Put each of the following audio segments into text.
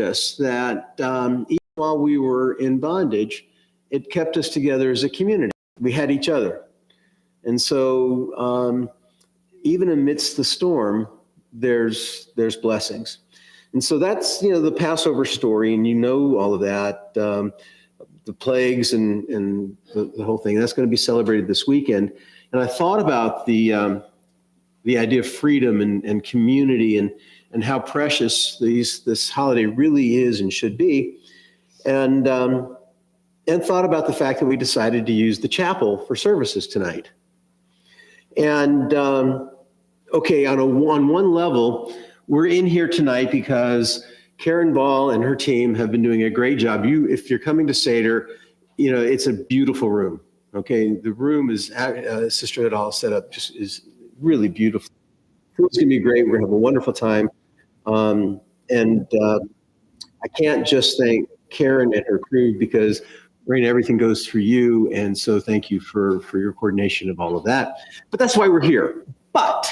us that even while we were in bondage, it kept us together as a community. We had each other. And so even amidst the storm, there's blessings. And so that's, the Passover story, and all of that, the plagues and the whole thing. That's going to be celebrated this weekend. And I thought about the idea of freedom and community and how precious this holiday really is and should be. And thought about the fact that we decided to use the chapel for services tonight. And okay, on one level, we're in here tonight because Karen Ball and her team have been doing a great job. If you're coming to Seder, it's a beautiful room. Okay, the room is Sister had all set up, just is really beautiful. It's going to be great. We're going to have a wonderful time. And I can't just thank Karen and her crew because everything goes through you. And so thank you for your coordination of all of that. But that's why we're here. But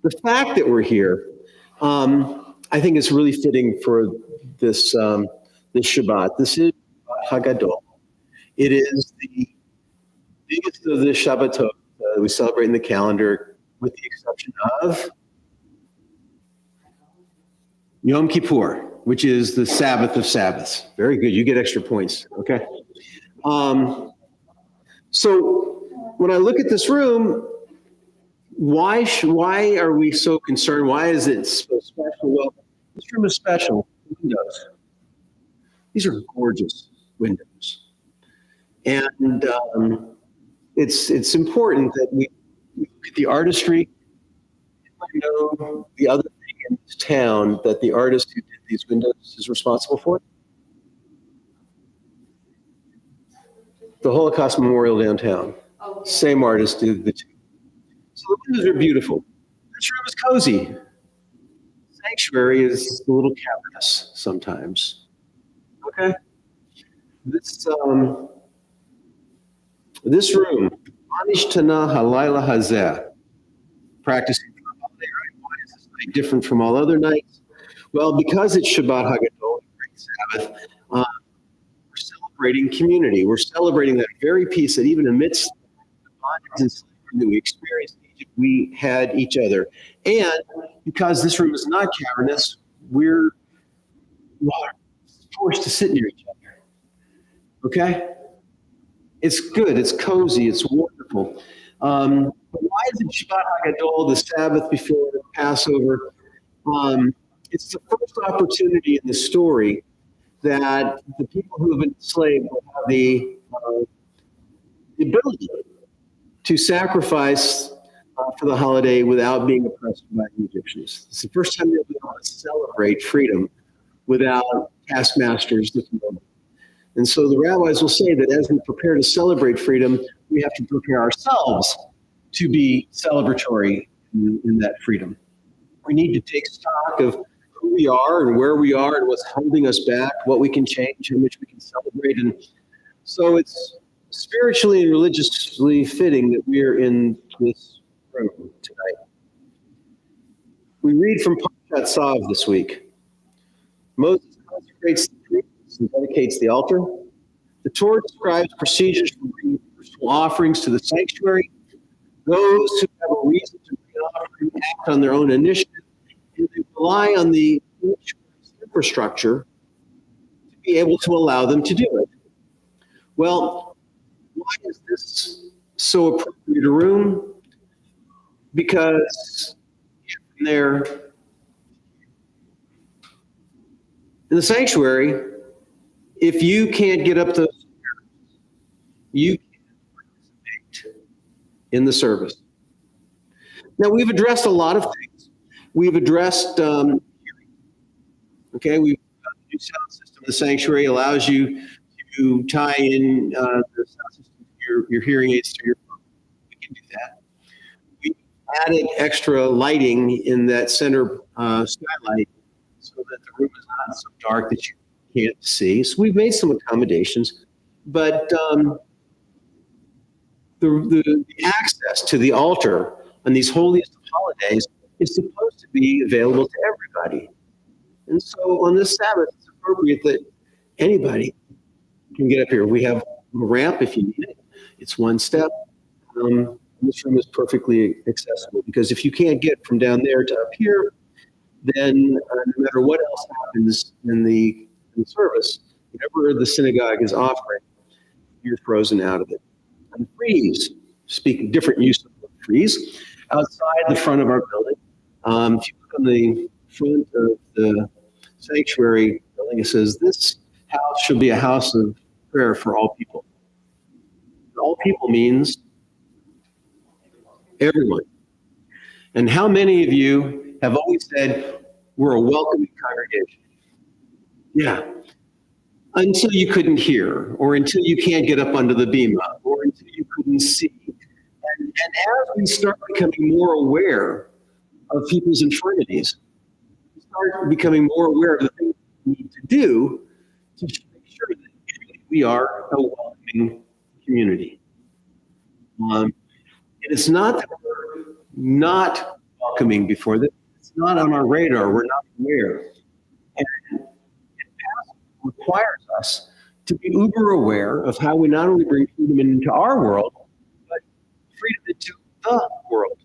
the fact that we're here, I think is really fitting for this Shabbat. This is Hagadol. It is the biggest of the Shabbatot we celebrate in the calendar, with the exception of Yom Kippur, which is the Sabbath of Sabbaths. Very good. You get extra points. Okay. So when I look at this room, why are we so concerned? Why is it so special? Well, this room is special. Windows. These are gorgeous windows. And it's important that we look at the artistry. I know the other thing in this town that the artist who did these windows is responsible for? The Holocaust Memorial downtown. Okay. Same artist did the two. So the windows are beautiful. This room is cozy. Sanctuary is a little cavernous sometimes. Okay? This room, Anish Tana Halayla Hazeh, practicing for a holiday, right? Why is this night different from all other nights? Well, because it's Shabbat Hagadol, Great Sabbath, we're celebrating community. We're celebrating that very piece that even amidst the bondage and slavery that we experienced in Egypt, we had each other. And because this room is not cavernous, we're forced to sit near each other. Okay? It's good, it's cozy, it's wonderful. But why is it Shabbat Hagadol, the Sabbath before Passover? It's the first opportunity in the story that the people who have been enslaved will have the ability to sacrifice for the holiday without being oppressed by the Egyptians. It's the first time they'll be able to celebrate freedom without taskmasters looking over. And so the rabbis will say that as we prepare to celebrate freedom, we have to prepare ourselves to be celebratory in that freedom. We need to take stock of who we are and where we are and what's holding us back, what we can change, how much we can celebrate. And so it's spiritually and religiously fitting that we're in this room tonight. We read from Parshat Tzav this week. Moses consecrates the priests and dedicates the altar. The Torah describes procedures for bringing personal offerings to the sanctuary. Those who have a reason to bring an offering act on their own initiative, and they rely on the infrastructure to be able to allow them to do it. Well, why is this so appropriate a room? Because there in the sanctuary, if you can't get up those stairs, you can't participate in the service. Now, we've addressed a lot of things. We've addressed hearing. Okay, we've got the new sound system. The sanctuary allows you to tie in the sound system to your hearing aids to your phone. We can do that. We added extra lighting in that center skylight so that the room is not so dark that you can't see. So we've made some accommodations, but the access to the altar on these holiest of holidays is supposed to be available to everybody. And so on this Sabbath, it's appropriate that anybody can get up here. We have a ramp if you need it. It's one step. This room is perfectly accessible because if you can't get from down there to up here, then no matter what else happens in the service, whatever the synagogue is offering, you're frozen out of it. And freeze, speaking different use of the freeze, outside the front of our building. If you look on the front of the sanctuary building, it says, "This house shall be a house of prayer for all people." All people means everyone. And how many of you have always said, we're a welcoming congregation? Yeah. Until you couldn't hear, or until you can't get up under the bema, or until you couldn't see. And as we start becoming more aware of people's infirmities, we start becoming more aware of the things we need to do to make sure that we are a welcoming community. And it's not that we're not welcoming before this. It's not on our radar. We're not aware. And it requires us to be uber aware of how we not only bring freedom into our world, but freedom into the world.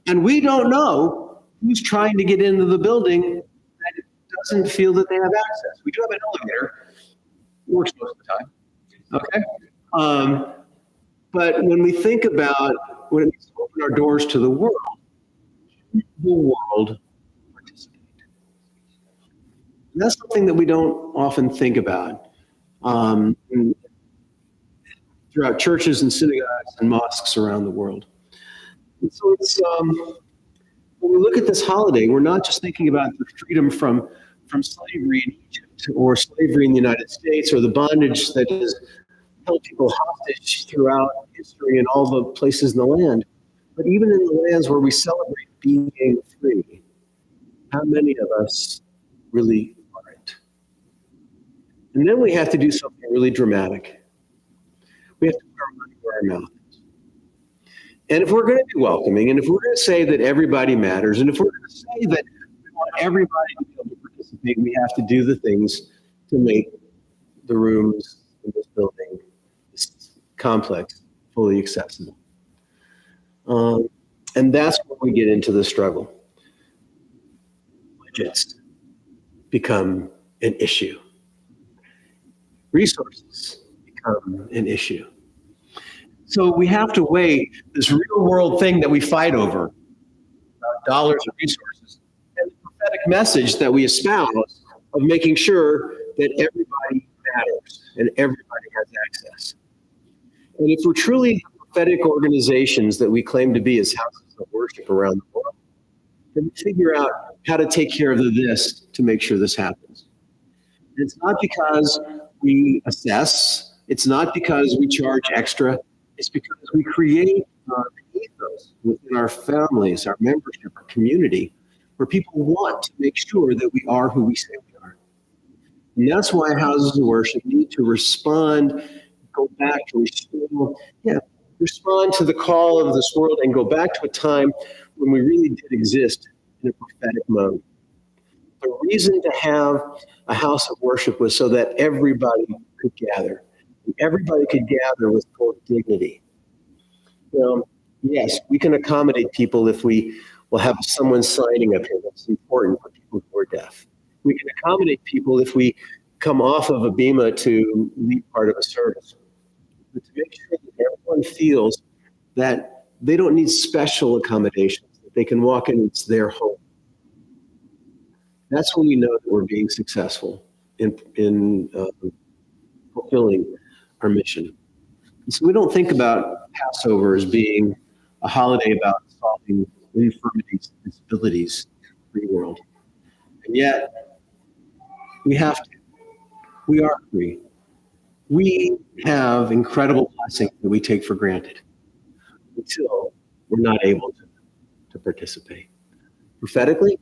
And we don't know who's trying to get into the building that doesn't feel that they have access. We do have an elevator. It works most of the time. Okay? But when we think about when it means to open our doors to the world participate. And that's something that we don't often think about throughout churches and synagogues and mosques around the world. And so it's when we look at this holiday, we're not just thinking about the freedom from slavery in Egypt or slavery in the United States or the bondage that has held people hostage throughout history in all the places in the land. But even in the lands where we celebrate being free, how many of us really aren't? And then we have to do something really dramatic. We have to put our money where our mouth is. And if we're going to be welcoming, and if we're going to say that everybody matters, and if we're going to say that we want everybody to be able to participate, we have to do the things to make the rooms in this building, this complex, fully accessible. And that's where we get into the struggle. Budgets become an issue. Resources become an issue. So we have to weigh this real world thing that we fight over, about dollars and resources, and the prophetic message that we espouse of making sure that everybody matters and everybody has access. And if we're truly prophetic organizations that we claim to be as houses of worship around the world, then we figure out how to take care of this to make sure this happens. And it's not because we assess, it's not because we charge extra, it's because we create an ethos within our families, our membership, our community, where people want to make sure that we are who we say we are. And that's why houses of worship need to respond, go back to respond to the call of this world and go back to a time when we really did exist in a prophetic mode. The reason to have a house of worship was so that everybody could gather. And everybody could gather with full dignity. Yes, we can accommodate people if we will have someone signing up here. That's important for people who are deaf. We can accommodate people if we come off of a bema to lead part of a service. But to make sure that everyone feels that they don't need special accommodations, that they can walk in, it's their home. That's when we know that we're being successful in fulfilling our mission. And so we don't think about Passover as being a holiday about solving infirmities and disabilities in the free world. And yet, we have to. We are free. We have incredible blessings that we take for granted until we're not able to participate. Prophetically,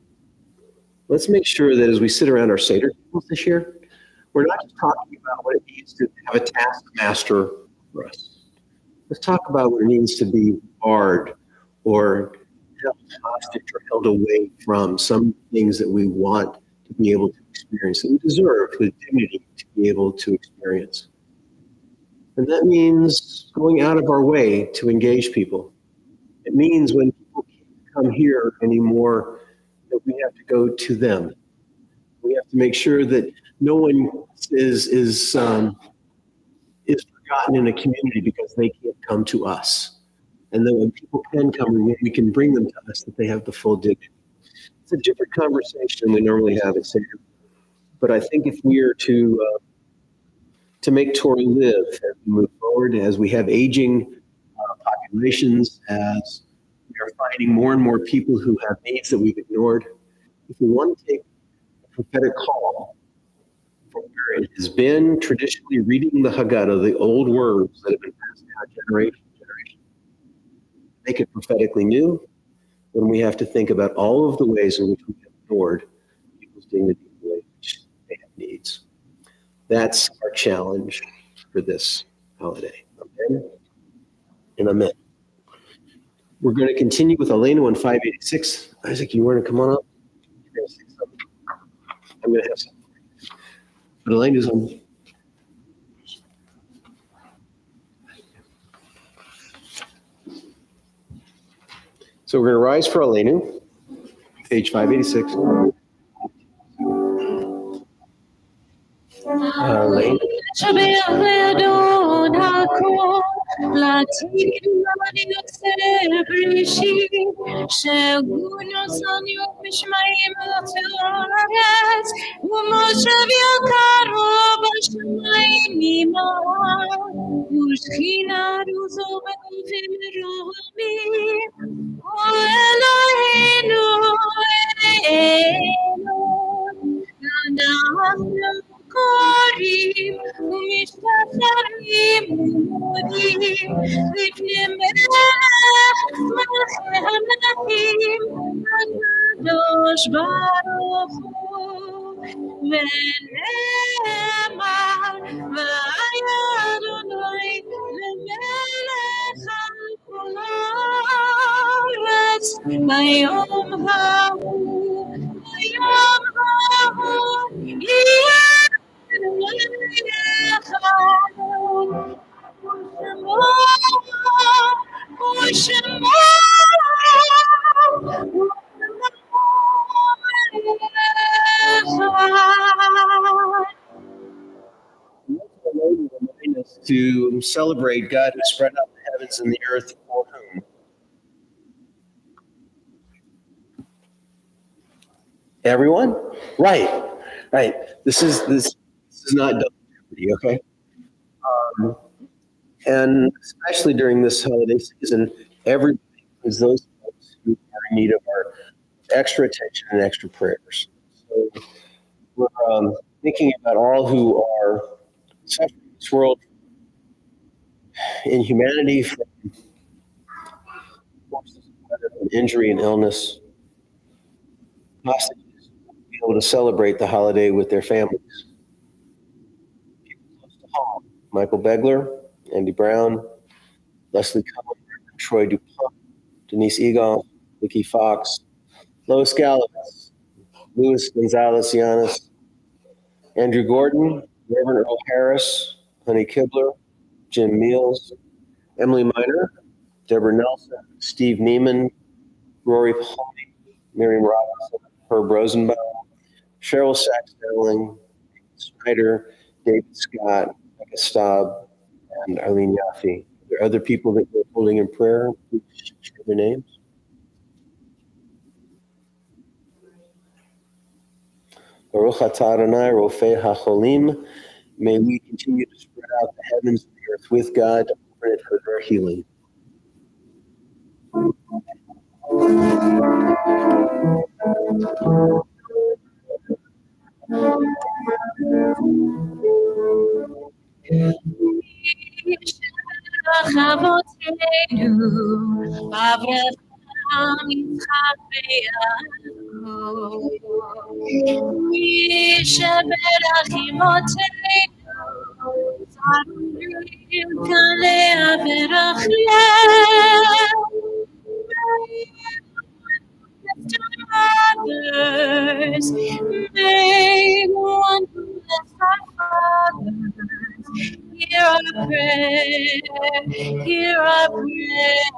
let's make sure that as we sit around our Seder tables this year, we're not just talking about what it means to have a taskmaster for us. Let's talk about what it means to be barred or held hostage or held away from some things that we want to be able to experience, that we deserve with dignity to be able to experience. And that means going out of our way to engage people. It means when people can't come here anymore, that we have to go to them. We have to make sure that no one is forgotten in a community because they can't come to us. And then when people can come and when we can bring them to us, that they have the full dignity. It's a different conversation than we normally have at Seder. But I think if we are to make Torah live as we move forward, as we have aging populations, as we are finding more and more people who have needs that we've ignored, if we want to take a prophetic call from where it has been traditionally reading the Haggadah, the old words that have been passed down generation to generation, make it prophetically new, then we have to think about all of the ways in which we have ignored people's dignity in the way in which they have needs. That's our challenge for this holiday. Amen and amen. We're going to continue with Elena on 586. Isaac, you want to come on up? You're going to say something. I'm going to have something. But Elena's on. So we're going to rise for Elena, page 586. Elena. קוראים ומשתחררים ומודים לפני מלך מלכי המלכים הקדוש ברוך הוא ונאמר והיה אדוני למלך על כל הארץ ביום ההוא יהיה to celebrate God who spread out the heavens and the earth for whom? Everyone? Right. This is not double jeopardy, okay? And especially during this holiday season, everybody is those folks who are in need of our extra attention and extra prayers. So we're thinking about all who are suffering in this world in humanity from injury and illness. Hostages will be able to celebrate the holiday with their families. People close to home: Michael Begler, Andy Brown, Leslie Cohen, Troy DuPont, Denise Eagle, Vicky Fox, Lois Gallowitz, Luis Gonzalez Llanes, Andrew Gordon, Reverend Earl Harris, Honey Kibler, Jim Meals, Emily Miner, Deborah Nelson, Steve Neiman, Rory Palmy, Miriam Robinson, Herb Rosenbaum, Cheryl Sachs-Sterling, Snyder, David Scott, Becca Staub, and Arlene Yaffe. Are there other people that we're holding in prayer? Please share their names. Baruch atah Adonai Rofei HaCholim. May we continue to spread out the heavens and the earth with God to open it for their healing. אבותינו, אברהם, יצחק ויעקב, ישבח אמותינו, זרים קלה ורחלה, fathers. May the one who bless our fathers hear our prayer, hear our prayer,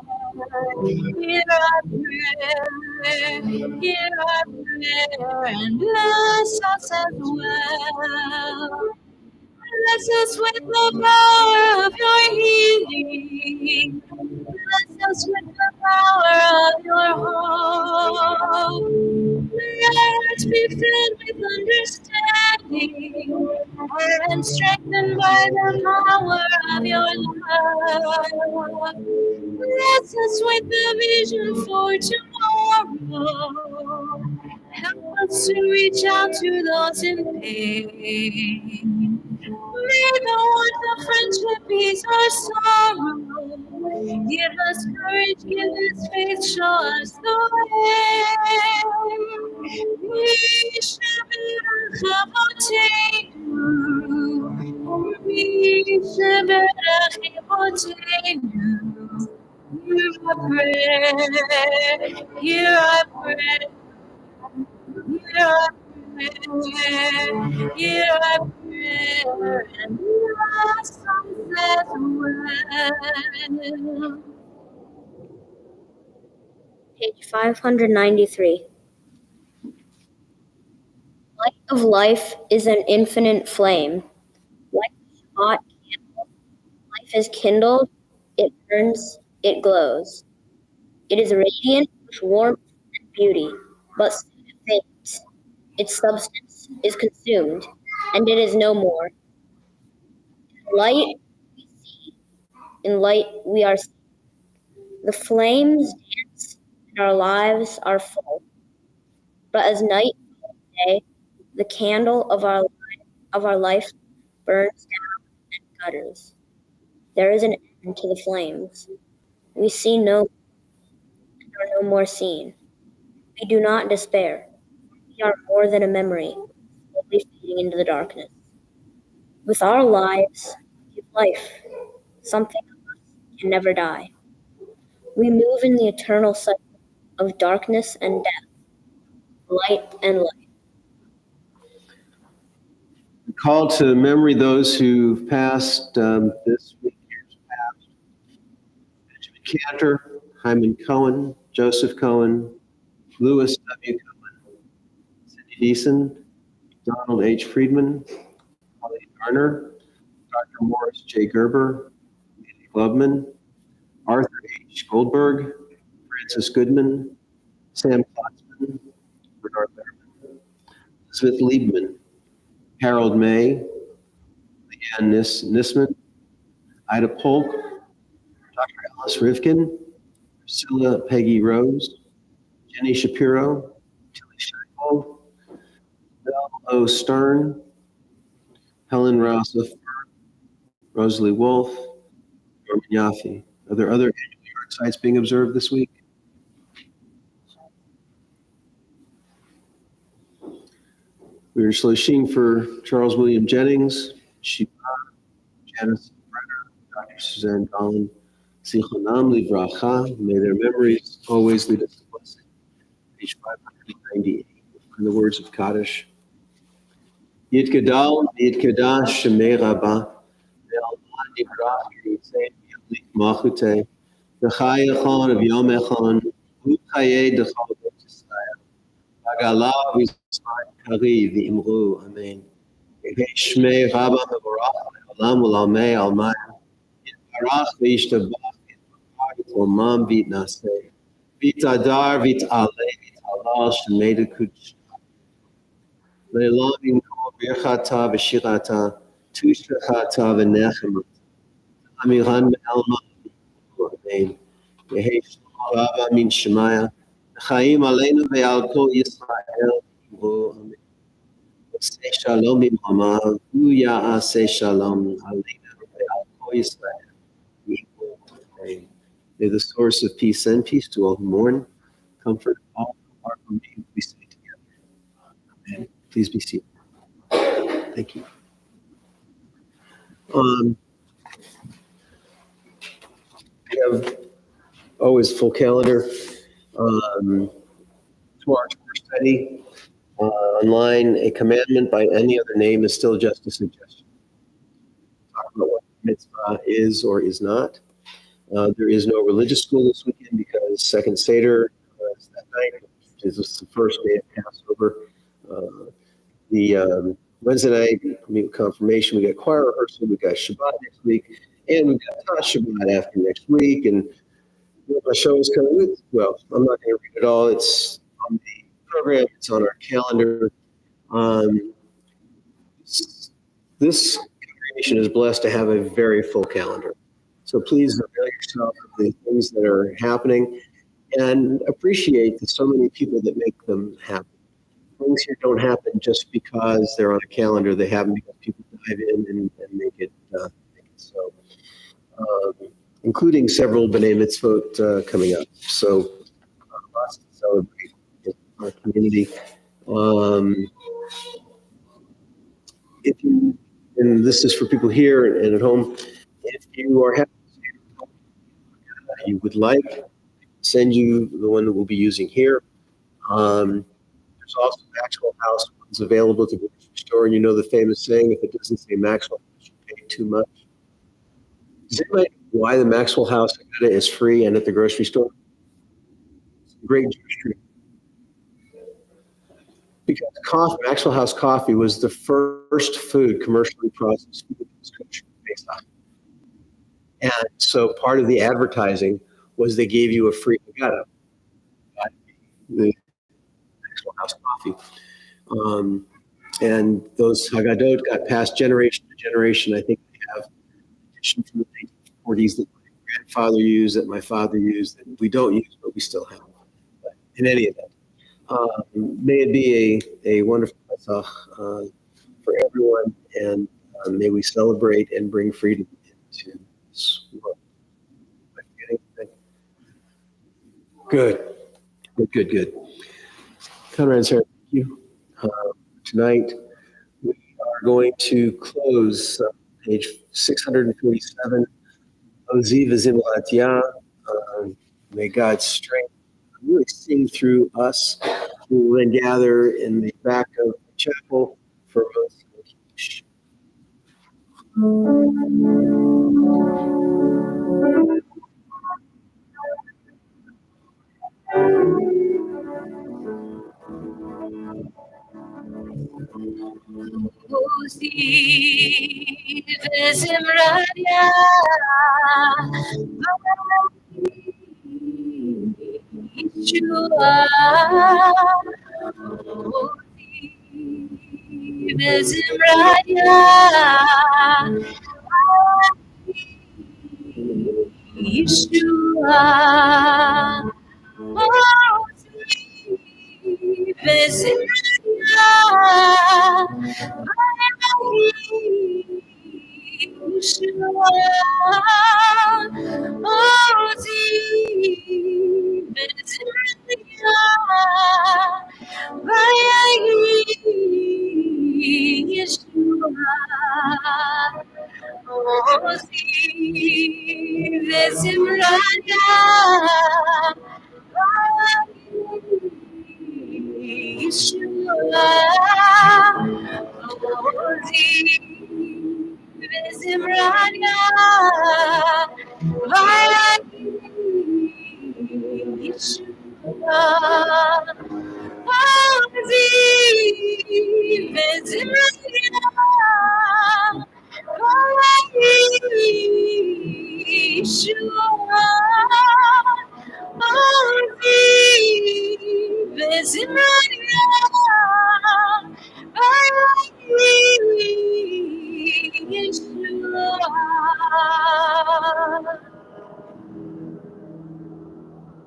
hear our prayer, hear our prayer, and bless us as well. Bless us with the power of your healing. Bless us with the power of your hope. May our hearts be filled with understanding and strengthened by the power of your love. Bless us with the vision for tomorrow. Help us to reach out to those in pain. May the warmth of friendship ease our sorrow. Give us courage, give us faith, show us the way. We shall be Hear our prayer, hear our prayer, hear our prayer, hear our prayer, and hear our songs as well. Page 593. Light of life is an infinite flame. Like a hot candle, life is kindled, it burns, it glows. It is radiant with warmth and beauty, but soon it fades. Its substance is consumed, and it is no more. In light we see, in light we are seen. The flames dance, and our lives are full. But as night follows day, the candle of our life burns down and gutters. There is an end to the flames. We see no and are no more seen. We do not despair. We are more than a memory, slowly fading into the darkness. With our lives, we give life. Something of us can never die. We move in the eternal cycle of darkness and death, light and light. Call to memory those who've passed this week, years past. Benjamin Cantor, Hyman Cohen, Joseph Cohen, Louis W. Cohen, Cindy Neeson, Donald H. Friedman, Holly Garner, Dr. Morris J. Gerber, Andy Gloveman, Arthur H. Goldberg, Francis Goodman, Sam Klotzman, Bernard Letterman, Elizabeth Liebman, Harold May, Leanne Nisman, Ida Polk, Dr. Alice Rifkin, Priscilla Peggy Rose, Jenny Shapiro, Tilly Scheinwald, Belle O. Stern, Helen Rouse of Rosalie Wolf, Norman Yaffe. Are there other annual yard sites being observed this week? We are Shloshim for Charles William Jennings, Shiva, Janice Brenner, Dr. Suzanne Dolan, Zichronam Livracha. May their memories always lead us to blessing. Page 598, in the words of Kaddish. Yitgadal, Yitkadash, Shemei Rabbah, Ve'alma Nibrach, Yitzei, Yamlik Machute, V'chayachon of Yom Echon, U'chayei Dechol Bet Yisrael, V'gala V'yisrael Kari V'imru, Amen. Yehi Shmei Rabbah Mevorach, Ve'olam U'lamei Almai, Yitbarach V'yishtabach, Yitbarach V'omam V'yitnaseh, V'yitadar V'yit'aleh V'yit'alal Shemei D'Kudish. Le'elam Yimkol Birchata V'shirata, Tushachata V'nechemata, Amiran Me'alma, Amen. Yehi Shlomo Rabba Min Shemaya, Chaim Aleinu Ve'al Kol Yisrael, Amen. Say Shalom Imama, Hu Ya'aseh Shalom Aleinu Ve'al Kol Yisrael, Amen. May the source of peace send peace to all who mourn, comfort all who are bereaved. We stay together. Amen. Please be seated. Thank you. We have always full calendar. Tomorrow study online, a commandment by any other name is still just a suggestion. Talk about what mitzvah is or is not. There is no religious school this weekend because Second Seder is that night, which is the first day of Passover. The Wednesday night, we meet confirmation, we got choir rehearsal, we got Shabbat next week, and we got Tosh Shabbat after next week. And my show is coming with, well, I'm not going to read it all. It's on the program, it's on our calendar. This congregation is blessed to have a very full calendar. So please avail yourself of the things that are happening and appreciate the so many people that make them happen. Things here don't happen just because they're on a calendar. They happen because people dive in and make it so. Including several B'nai Mitzvot coming up. So lots to celebrate in our community. If you, and this is for people here and at home, if you are having you would like, send you the one that we'll be using here. There's also Maxwell House ones available to the grocery store, and you know the famous saying, if it doesn't say Maxwell, you pay too much. Does anybody know why the Maxwell House is free and at the grocery store? It's a great Jewish treat. Because Maxwell House coffee was the first food, commercially processed food that was kosher based on. And so part of the advertising was they gave you a free Haggadah, the Maxwell House coffee. And those Haggadot got passed generation to generation. I think they have edition from the 1940s that my grandfather used, that my father used, that we don't use, but we still have. But in any event, may it be a wonderful Pesach for everyone, and may we celebrate and bring freedom into this world. Good. Conrad, Sarah, thank you. Tonight, we are going to close page 647, Oziv Azim Latiyah. May God's strength really sing through us. We will then gather in the back of the chapel for Moshe Kiddush. Oziv Ezimraya, Yeshua. Oziv Ezimraya, Yeshua. Oziv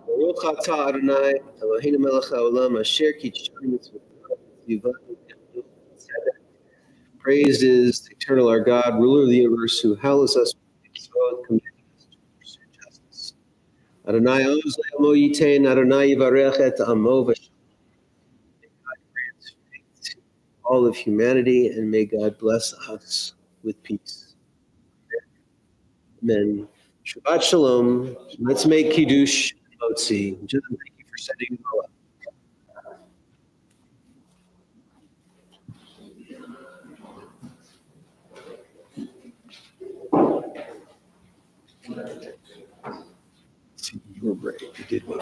Baruch atah Adonai, Eloheinu melech haolam, asher kitshanu mitzvotav v'tzivanu b'chesed v'tzedek. Praised is the eternal our God, ruler of the universe, who hallows us with mitzvot, commanding us to pursue justice. Adonai oz le'amo yitein, Adonai yivarech et amo v'shalom. May God grant faith to all of humanity, and may God bless us with peace. Amen. Shabbat shalom. Let's make Kiddush and Motzi. Jen, thank you for setting it all up. Did we?